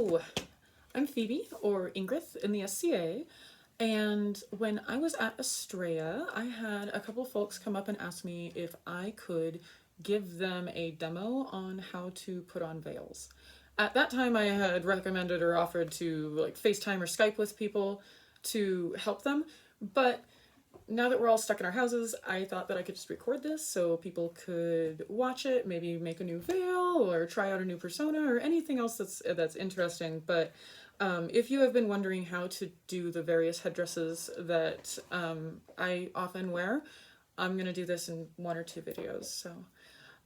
Hello, I'm Phoebe, or Ingrid in the SCA, and when I was at Estrella, I had a couple of folks come up and ask me if I could give them a demo on how to put on veils. At that time, I had recommended or offered to FaceTime or Skype with people to help them, but now that we're all stuck in our houses, I thought that I could just record this so people could watch it, maybe make a new veil or try out a new persona or anything else that's interesting. But if you have been wondering how to do the various headdresses that I often wear, I'm going to do this in one or two videos. So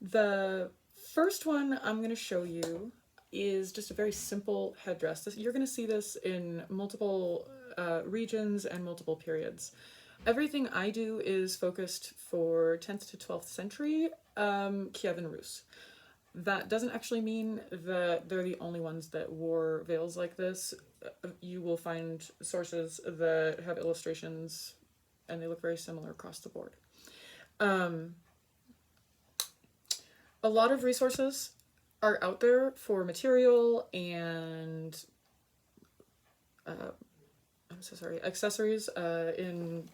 the first one I'm going to show you is just a very simple headdress. You're going to see this in multiple regions and multiple periods. Everything I do is focused for 10th to 12th century Kiev and Rus. That doesn't actually mean that they're the only ones that wore veils like this. You will find sources that have illustrations and they look very similar across the board. A lot of resources are out there for material and accessories in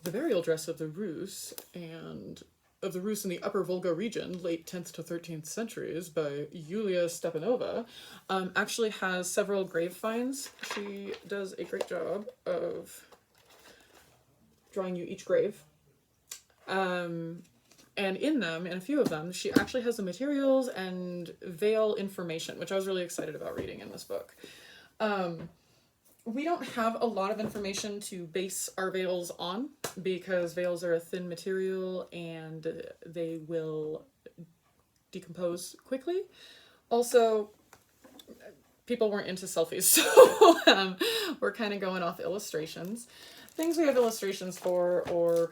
the burial dress of the Rus and of the Rus in the Upper Volga region, late 10th to 13th centuries, by Yulia Stepanova, actually has several grave finds. She does a great job of drawing you each grave. And in them, in a few of them, she actually has the materials and veil information, which I was really excited about reading in this book. We don't have a lot of information to base our veils on because veils are a thin material and they will decompose quickly. Also, people weren't into selfies, so we're kind of going off illustrations. Things we have illustrations for, or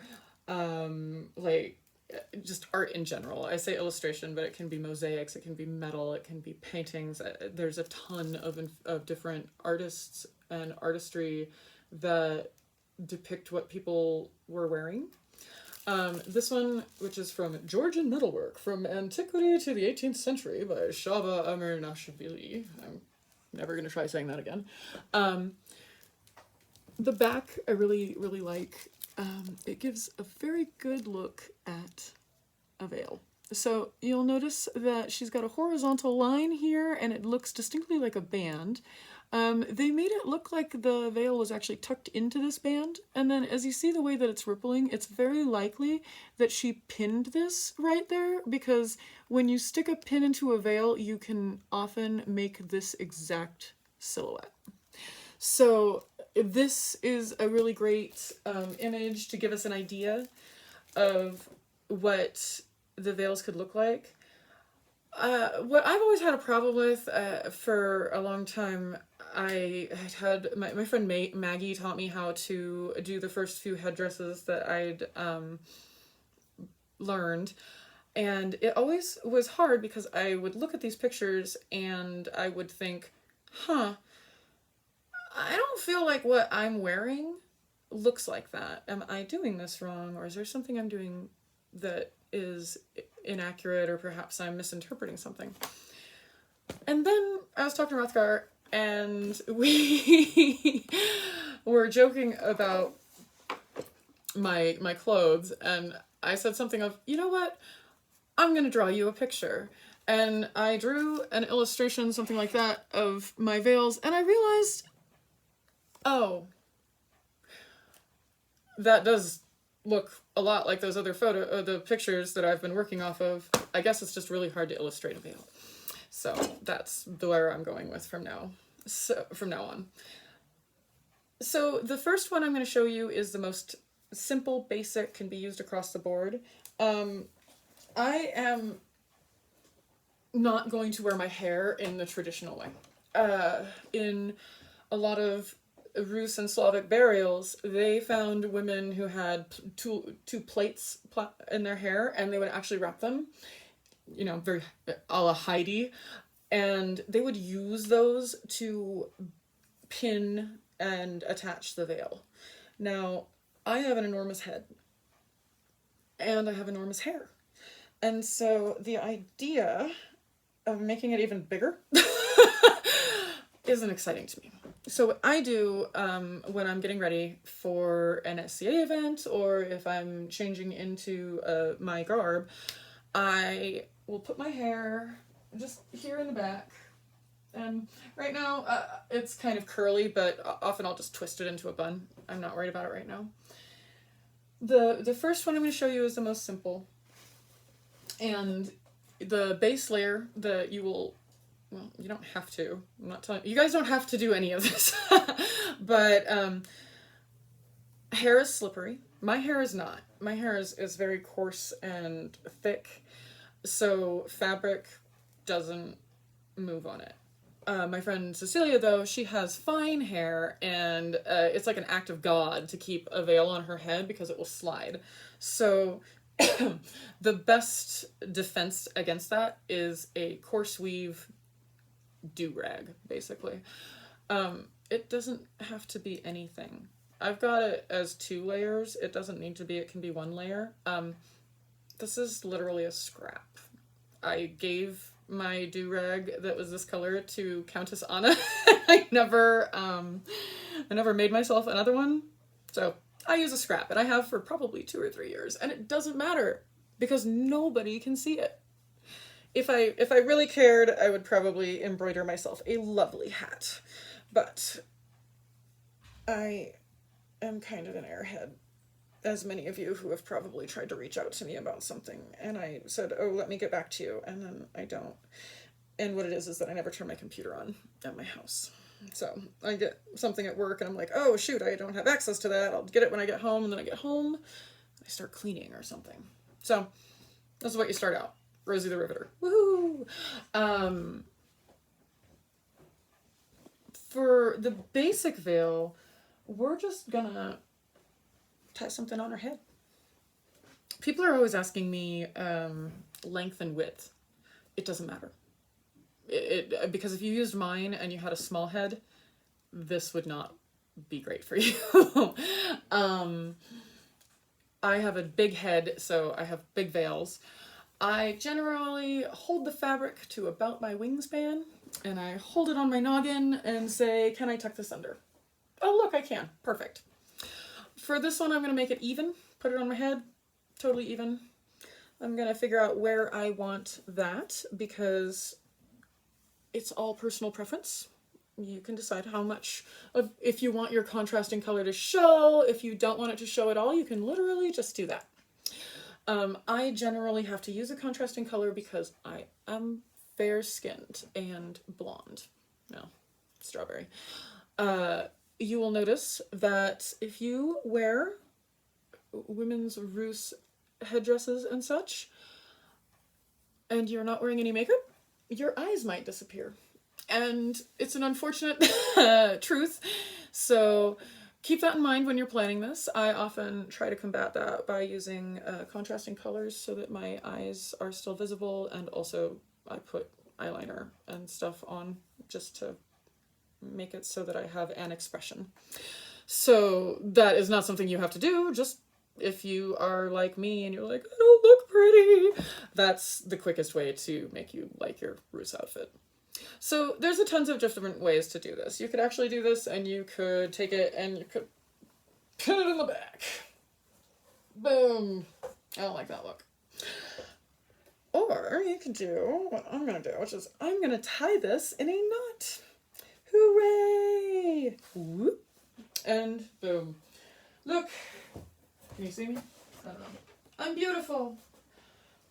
just art in general. I say illustration, but it can be mosaics, it can be metal, it can be paintings. There's a ton of different artists and artistry that depict what people were wearing. This one, which is from Georgian Metalwork, From Antiquity to the 18th Century by Shava Amirnashvili. I'm never going to try saying that again. The back I really, really like. It gives a very good look at a veil. So you'll notice that she's got a horizontal line here and it looks distinctly like a band. They made it look like the veil was actually tucked into this band, and then as you see the way that it's rippling, it's very likely that she pinned this right there, because when you stick a pin into a veil, you can often make this exact silhouette. So this is a really great image to give us an idea of what the veils could look like. What I've always had a problem with for a long time, I had my friend Maggie taught me how to do the first few headdresses that I'd learned, and it always was hard because I would look at these pictures and I would think, I don't feel like what I'm wearing looks like that. Am I doing this wrong, or is there something I'm doing that is inaccurate, or perhaps I'm misinterpreting something? And then I was talking to Rothgar, and we were joking about my clothes, and I said something of, you know what, I'm gonna draw you a picture. And I drew an illustration, something like that, of my veils, and I realized, oh, that does look a lot like those other the pictures that I've been working off of. I guess it's just really hard to illustrate a veil. So that's where I'm going with from now on. So the first one I'm going to show you is the most simple, basic, can be used across the board. I am not going to wear my hair in the traditional way. In a lot of Rus and Slavic burials, they found women who had two plaits in their hair, and they would actually wrap them, very a la Heidi, and they would use those to pin and attach the veil. Now, I have an enormous head, and I have enormous hair, and so the idea of making it even bigger isn't exciting to me. So what I do when I'm getting ready for an SCA event, or if I'm changing into my garb, I will put my hair just here in the back. And right now it's kind of curly, but often I'll just twist it into a bun. I'm not worried about it right now. The first one I'm going to show you is the most simple. And the base layer that you will, well, you don't have to. I'm not telling you guys don't have to do any of this. But hair is slippery. My hair is not. My hair is very coarse and thick. So fabric doesn't move on it. My friend Cecilia, though, she has fine hair, and it's like an act of God to keep a veil on her head because it will slide. So the best defense against that is a coarse weave do-rag, basically. It doesn't have to be anything. I've got it as 2 layers. It doesn't need to be. It can be 1 layer. This is literally a scrap. I gave my do-rag that was this color to Countess Anna. I never made myself another one. So I use a scrap, and I have for probably 2 or 3 years, and it doesn't matter because nobody can see it. If I really cared, I would probably embroider myself a lovely hat, but I am kind of an airhead, as many of you who have probably tried to reach out to me about something, and I said, oh, let me get back to you, and then I don't. And what it is that I never turn my computer on at my house. So I get something at work, and I'm like, oh, shoot, I don't have access to that. I'll get it when I get home, and then I get home, I start cleaning or something. So this is what you start out. Rosie the Riveter. Woohoo! For the basic veil, we're just gonna tie something on her head. People are always asking me length and width. It doesn't matter. Because if you used mine and you had a small head, this would not be great for you. I have a big head, so I have big veils. I generally hold the fabric to about my wingspan, and I hold it on my noggin and say, can I tuck this under? Oh, look, I can. Perfect. For this one, I'm going to make it even, put it on my head, totally even. I'm going to figure out where I want that because it's all personal preference. You can decide how much, if you want your contrasting color to show. If you don't want it to show at all, you can literally just do that. I generally have to use a contrasting color because I am fair-skinned and blonde. No, strawberry. You will notice that if you wear women's Rus headdresses and such, and you're not wearing any makeup, your eyes might disappear. And it's an unfortunate truth. So keep that in mind when you're planning this. I often try to combat that by using contrasting colors so that my eyes are still visible, and also I put eyeliner and stuff on just to make it so that I have an expression. So that is not something you have to do. Just if you are like me and you're like, I don't look pretty, that's the quickest way to make you like your Rus outfit. So there's a tons of different ways to do this. You could actually do this, and you could take it and you could put it in the back. Boom. I don't like that look. Or you could do what I'm going to do, which is I'm going to tie this in a knot. Hooray! Whoop. And boom. Look. Can you see me? I don't know. I'm beautiful.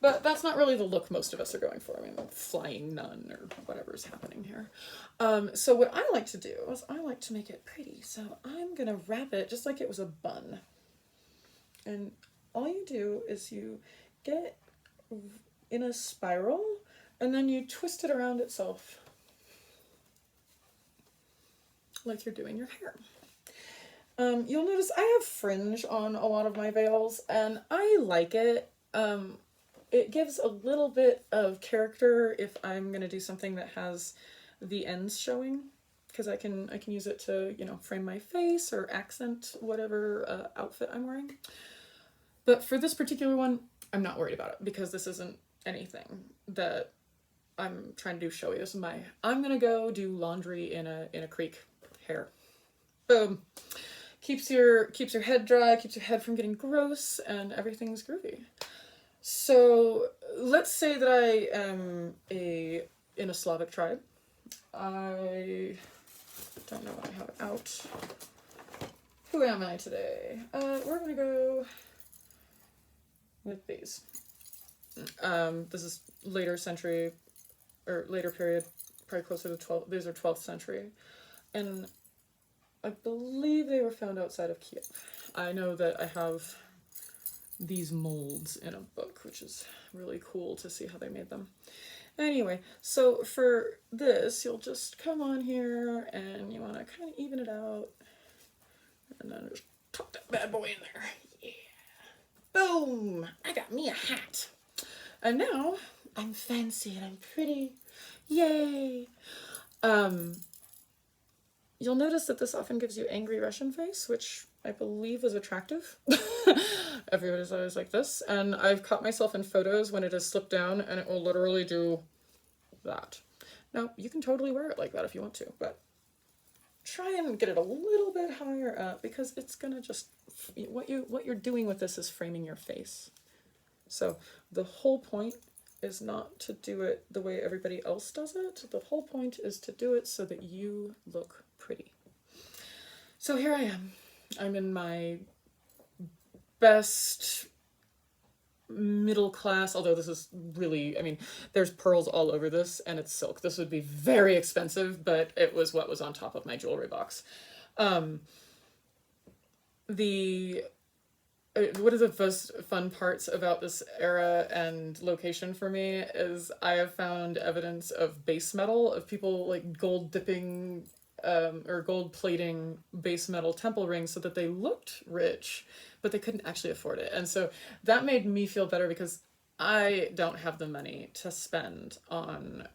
But that's not really the look most of us are going for. I mean, flying nun or whatever's happening here. So what I like to do is I like to make it pretty. So I'm going to wrap it just like it was a bun. And all you do is you get it in a spiral, and then you twist it around itself like you're doing your hair. You'll notice I have fringe on a lot of my veils, and I like it. It gives a little bit of character if I'm going to do something that has the ends showing, because I can use it to, you know, frame my face or accent whatever outfit I'm wearing. But for this particular one, I'm not worried about it because this isn't anything that I'm trying to do showy. This is my, I'm gonna go do laundry in a creek hair. Boom. Keeps your head dry, keeps your head from getting gross, and everything's groovy. So let's say that I am in a Slavic tribe. I don't know what I have out. Who am I today? We're gonna go with these. This is later century, or later period, probably closer to 12th, these are 12th century. And I believe they were found outside of Kiev. I know that I have these molds in a book, which is really cool to see how they made them. Anyway, so for this, you'll just come on here and you want to kind of even it out. And then just tuck that bad boy in there. Yeah. Boom! I got me a hat. And now I'm fancy and I'm pretty. Yay! You'll notice that this often gives you angry Russian face, which I believe is attractive. Everybody's always like this. And I've caught myself in photos when it has slipped down and it will literally do that. Now, you can totally wear it like that if you want to, but try and get it a little bit higher up because it's gonna just, what you're doing with this is framing your face. So the whole point is not to do it the way everybody else does it. The whole point is to do it so that you look pretty. So here I am. I'm in my best middle class, although this is really, I mean, there's pearls all over this and it's silk. This would be very expensive, but it was what was on top of my jewelry box. One of the most fun parts about this era and location for me is I have found evidence of base metal, of people like gold dipping or gold plating base metal temple rings so that they looked rich, but they couldn't actually afford it. And so that made me feel better because I don't have the money to spend on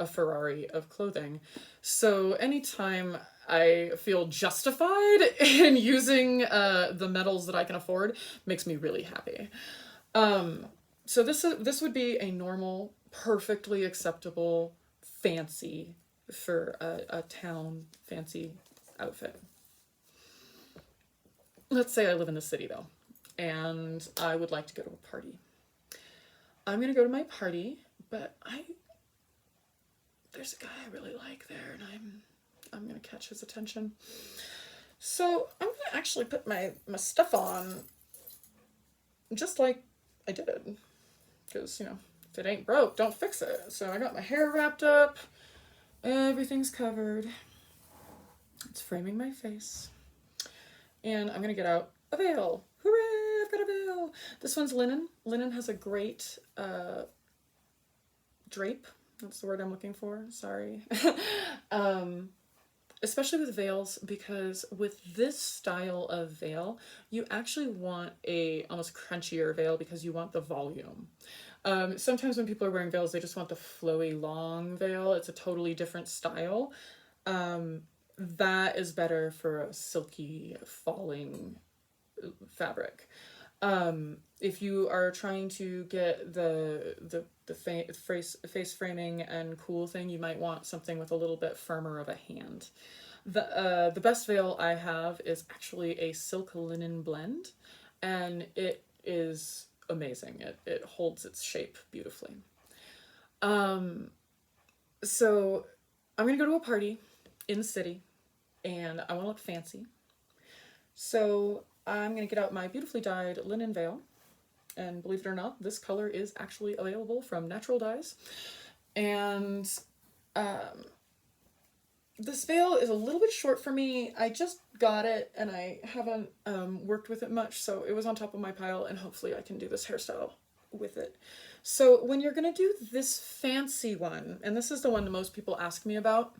a Ferrari of clothing. So anytime I feel justified in using the metals that I can afford makes me really happy. So this would be a normal, perfectly acceptable, fancy for a town fancy outfit. Let's say I live in the city though, and I would like to go to a party. I'm gonna go to my party, but there's a guy I really like there, and I'm gonna catch his attention. So I'm gonna actually put my stuff on just like I did, because you know, if it ain't broke, don't fix it. So I got my hair wrapped up, everything's covered. It's framing my face, and I'm gonna get out a veil. Hooray! I've got a veil. This one's linen. Linen has a great drape. That's the word I'm looking for. Sorry. Especially with veils, because with this style of veil, you actually want a almost crunchier veil because you want the volume. Sometimes when people are wearing veils, they just want the flowy long veil. It's a totally different style. That is better for a silky falling fabric. If you are trying to get the face framing and cool thing, you might want something with a little bit firmer of a hand. The best veil I have is actually a silk linen blend, and it is amazing. It holds its shape beautifully. So I'm gonna go to a party in the city, and I want to look fancy. So I'm going to get out my beautifully dyed linen veil, and believe it or not, this color is actually available from Natural Dyes. And this veil is a little bit short for me. I just got it and I haven't worked with it much, so it was on top of my pile, and hopefully I can do this hairstyle with it. So when you're going to do this fancy one, and this is the one that most people ask me about,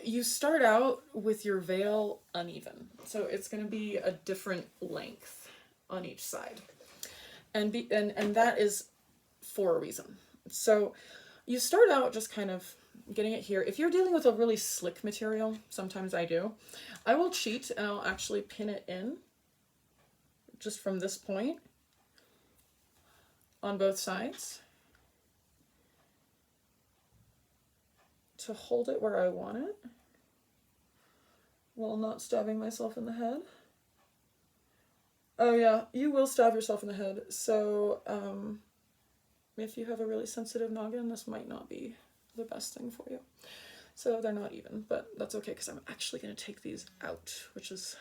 you start out with your veil uneven. So it's going to be a different length on each side. And that is for a reason. So you start out just kind of getting it here. If you're dealing with a really slick material, sometimes I do, I will cheat and I'll actually pin it in just from this point on both sides. to hold it where I want it while not stabbing myself in the head. Oh yeah, you will stab yourself in the head, so if you have a really sensitive noggin, this might not be the best thing for you. So they're not even, but that's okay because I'm actually going to take these out, which is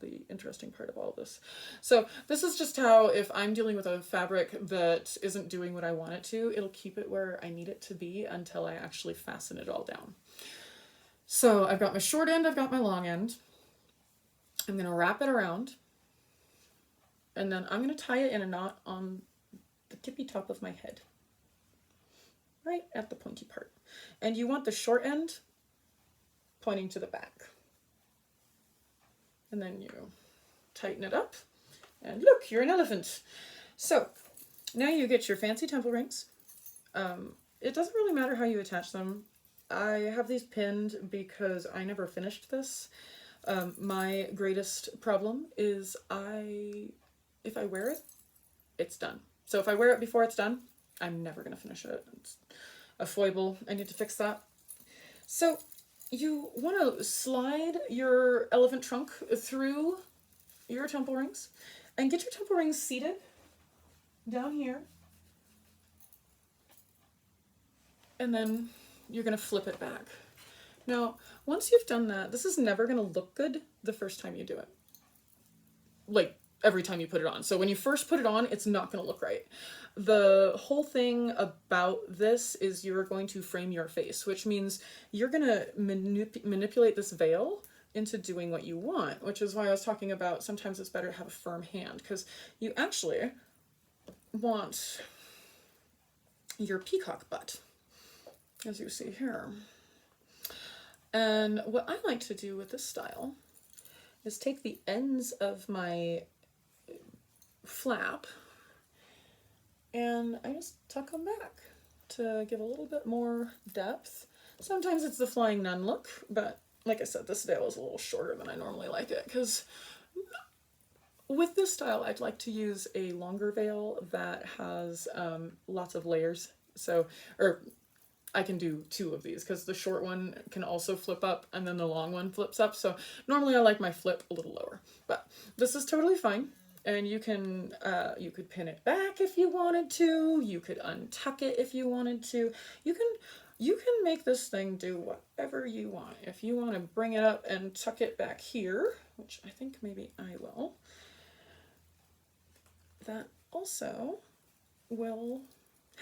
the interesting part of all this. So this is just how, if I'm dealing with a fabric that isn't doing what I want it to, it'll keep it where I need it to be until I actually fasten it all down. So I've got my short end, I've got my long end. I'm going to wrap it around, and then I'm going to tie it in a knot on the tippy top of my head, right at the pointy part. And you want the short end pointing to the back. And then you tighten it up, and look, you're an elephant. So now you get your fancy temple rings. It doesn't really matter how you attach them. I have these pinned because I never finished this. My greatest problem is if I wear it, it's done. So if I wear it before it's done, I'm never going to finish it. It's a foible. I need to fix that. So you want to slide your elephant trunk through your temple rings and get your temple rings seated down here. And then you're going to flip it back. Now, once you've done that, this is never going to look good the first time you do it. Like, every time you put it on. So when you first put it on, it's not going to look right. The whole thing about this is you're going to frame your face, which means you're going to manipulate this veil into doing what you want, which is why I was talking about sometimes it's better to have a firm hand, because you actually want your peacock butt, as you see here. And what I like to do with this style is take the ends of my flap and I just tuck them back to give a little bit more depth. Sometimes it's the flying nun look, but like I said, this veil is a little shorter than I normally like it, because with this style I'd like to use a longer veil that has lots of layers. So, or I can do two of these because the short one can also flip up and then the long one flips up. So normally I like my flip a little lower, but this is totally fine. And you can, you could pin it back if you wanted to. You could untuck it if you wanted to. You can make this thing do whatever you want. If you want to bring it up and tuck it back here, which I think maybe I will, that also will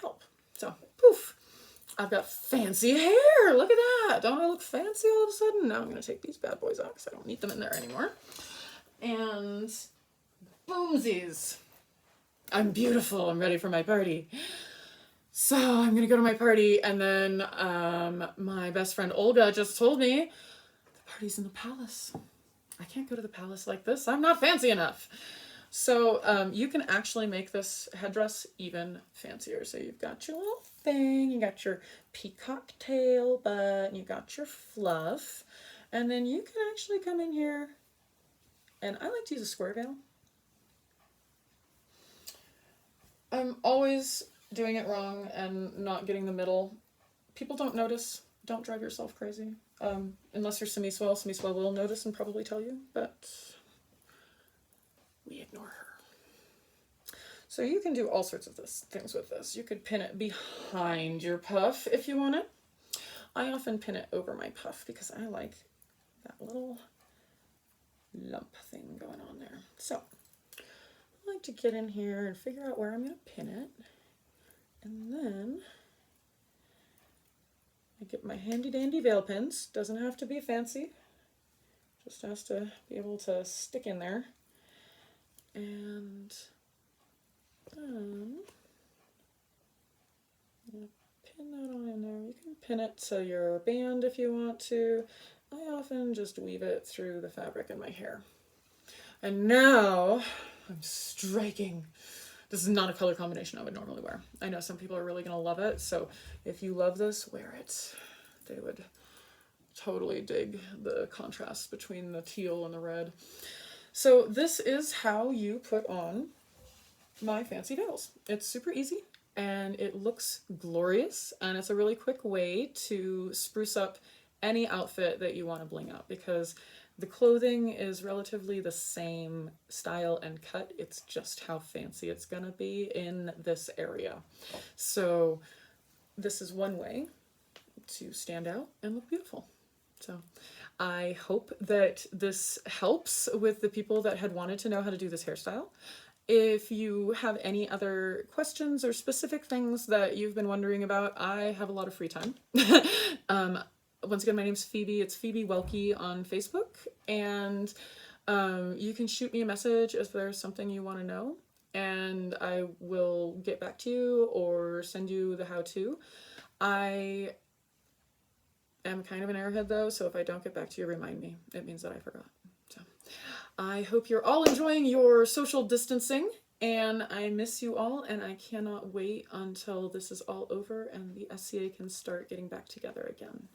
help. So, poof, I've got fancy hair. Look at that. Don't I look fancy all of a sudden? Now I'm going to take these bad boys out because I don't need them in there anymore. And boomsies. I'm beautiful. I'm ready for my party. So I'm going to go to my party, and then my best friend Olga just told me the party's in the palace. I can't go to the palace like this. I'm not fancy enough. So you can actually make this headdress even fancier. So you've got your little thing, you got your peacock tail butt, you got your fluff, and then you can actually come in here, and I like to use a square veil. I'm always doing it wrong and not getting the middle. People don't notice. Don't drive yourself crazy. Unless you're Semiswell. Semiswell will notice and probably tell you, but we ignore her. So you can do all sorts of things with this. You could pin it behind your puff if you want it. I often pin it over my puff because I like that little lump thing going on there. So I like to get in here and figure out where I'm going to pin it. And then I get my handy dandy veil pins. Doesn't have to be fancy. Just has to be able to stick in there. And then pin that on in there. You can pin it to your band if you want to. I often just weave it through the fabric in my hair. And now I'm striking. This is not a color combination I would normally wear. I know some people are really going to love it, so if you love this, wear it. They would totally dig the contrast between the teal and the red. So this is how you put on my fancy veils. It's super easy. and it looks glorious, and it's a really quick way to spruce up any outfit that you want to bling up, because the clothing is relatively the same style and cut. It's just how fancy it's gonna be in this area. So this is one way to stand out and look beautiful. So I hope that this helps with the people that had wanted to know how to do this hairstyle. If you have any other questions or specific things that you've been wondering about, I have a lot of free time. Once again, my name's Phoebe. It's Phoebe Welke on Facebook. And you can shoot me a message if there's something you want to know, and I will get back to you or send you the how-to. I am kind of an airhead though, so if I don't get back to you, remind me. It means that I forgot. So I hope you're all enjoying your social distancing, and I miss you all, and I cannot wait until this is all over and the SCA can start getting back together again.